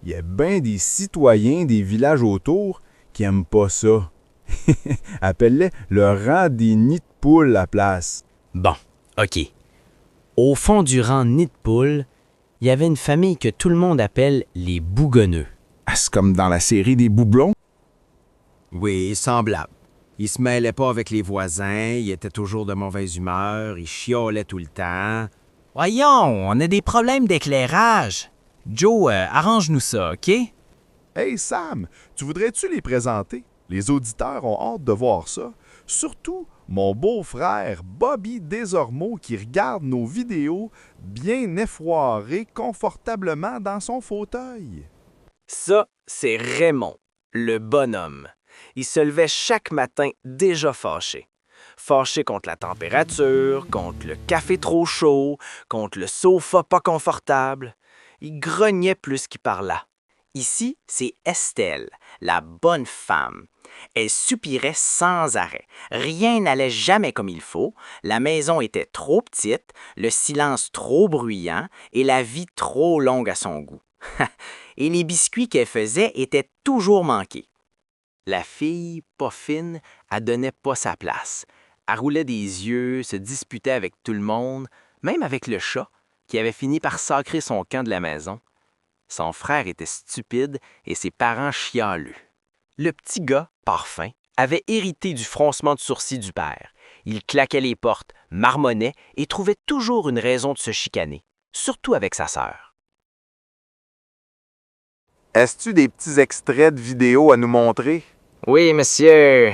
il y a bien des citoyens des villages autour qui aiment pas ça. Appelle-les le rang des nids de poules à place. Bon, OK. Au fond du rang nid de poule, il y avait une famille que tout le monde appelle les bougonneux. Ah, c'est comme dans la série des Boublons? Oui, semblable. Il se mêlait pas avec les voisins, il était toujours de mauvaise humeur, il chiolait tout le temps. Voyons, on a des problèmes d'éclairage. Joe, arrange-nous ça, OK? Hey Sam, tu voudrais-tu les présenter? Les auditeurs ont hâte de voir ça. Surtout mon beau-frère Bobby Desormeaux qui regarde nos vidéos bien effoiré confortablement dans son fauteuil. Ça, c'est Raymond, le bonhomme. Il se levait chaque matin déjà fâché. Fâché contre la température, contre le café trop chaud, contre le sofa pas confortable. Il grognait plus qu'il parla. Ici, c'est Estelle, la bonne femme. Elle soupirait sans arrêt. Rien n'allait jamais comme il faut. La maison était trop petite, le silence trop bruyant et la vie trop longue à son goût. Et les biscuits qu'elle faisait étaient toujours manqués. La fille, pas fine, elle donnait pas sa place. Elle roulait des yeux, se disputait avec tout le monde, même avec le chat, qui avait fini par sacrer son camp de la maison. Son frère était stupide et ses parents chialeux. Le petit gars, par fin, avait hérité du froncement de sourcils du père. Il claquait les portes, marmonnait et trouvait toujours une raison de se chicaner, surtout avec sa sœur. Est-ce-tu des petits extraits de vidéos à nous montrer? Oui, monsieur.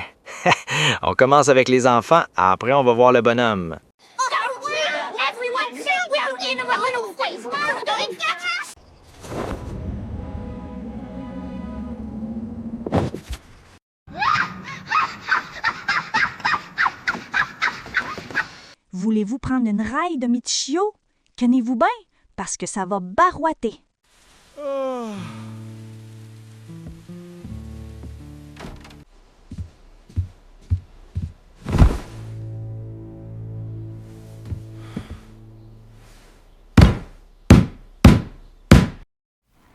On commence avec les enfants, après on va voir le bonhomme. Voulez-vous prendre une raille de Michio? Tenez-vous bien, parce que ça va barouater.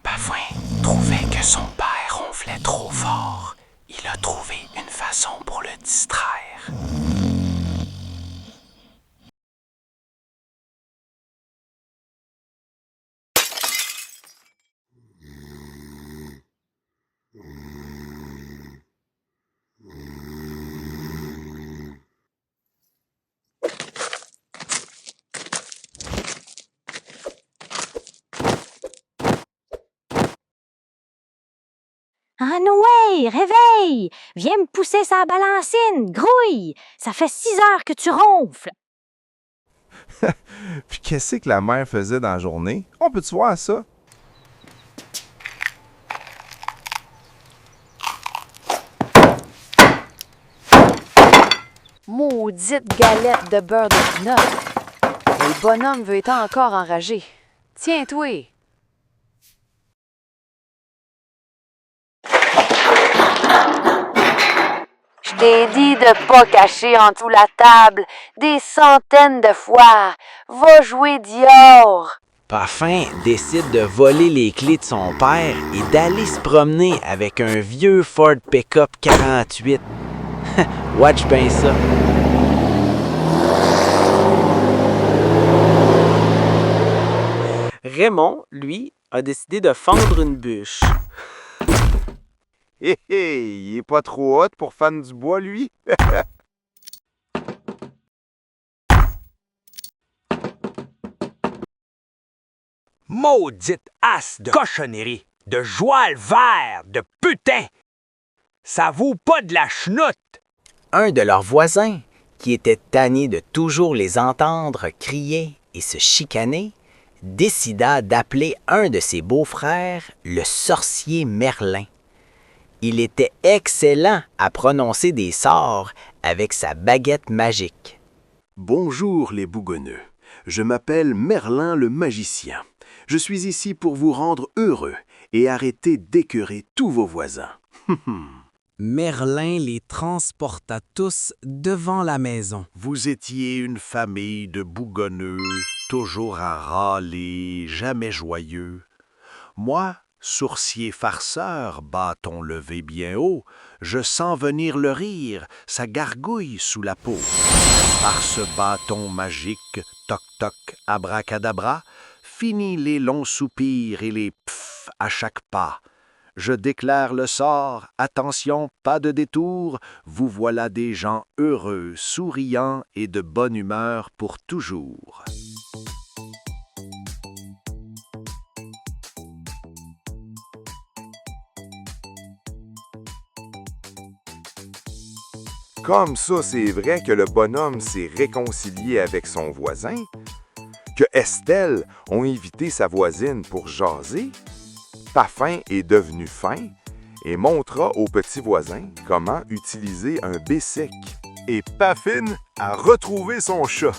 Bafouin trouvait que son père ronflait trop fort. Il a trouvé une façon pour le distraire. Ah Noé, réveille! Viens me pousser sa balancine, grouille! Ça fait 6 heures que tu ronfles. Puis qu'est-ce que la mère faisait dans la journée? On peut-tu voir ça? Maudite galette de beurre de pinot. Le bonhomme veut être encore enragé. Tiens-toi. Je t'ai dit de pas cacher en dessous la table des centaines de fois. Va jouer dehors. Parfin décide de voler les clés de son père et d'aller se promener avec un vieux Ford Pick-up 48. Watch bien ça. Raymond, lui, a décidé de fendre une bûche. Hé hé, il est pas trop hot pour fan du bois, lui? Maudite as de cochonnerie, de joual vert, de putain! Ça vaut pas de la chenoute! Un de leurs voisins, qui était tanné de toujours les entendre crier et se chicaner, décida d'appeler un de ses beaux-frères le sorcier Merlin. Il était excellent à prononcer des sorts avec sa baguette magique. Bonjour les bougonneux, je m'appelle Merlin le magicien. Je suis ici pour vous rendre heureux et arrêter d'écœurer tous vos voisins. Merlin les transporta tous devant la maison. Vous étiez une famille de bougonneux, toujours à râler, jamais joyeux. Moi, Sourcier farceur, bâton levé bien haut, je sens venir le rire, ça gargouille sous la peau. Par ce bâton magique, toc-toc, abracadabra, fini les longs soupirs et les pfff à chaque pas. Je déclare le sort, attention, pas de détour, vous voilà des gens heureux, souriants et de bonne humeur pour toujours. Comme ça, c'est vrai que le bonhomme s'est réconcilié avec son voisin, que Estelle ont invité sa voisine pour jaser, Parfin est devenu fin et montra au petit voisin comment utiliser un bécec. Et Paffine a retrouvé son chat.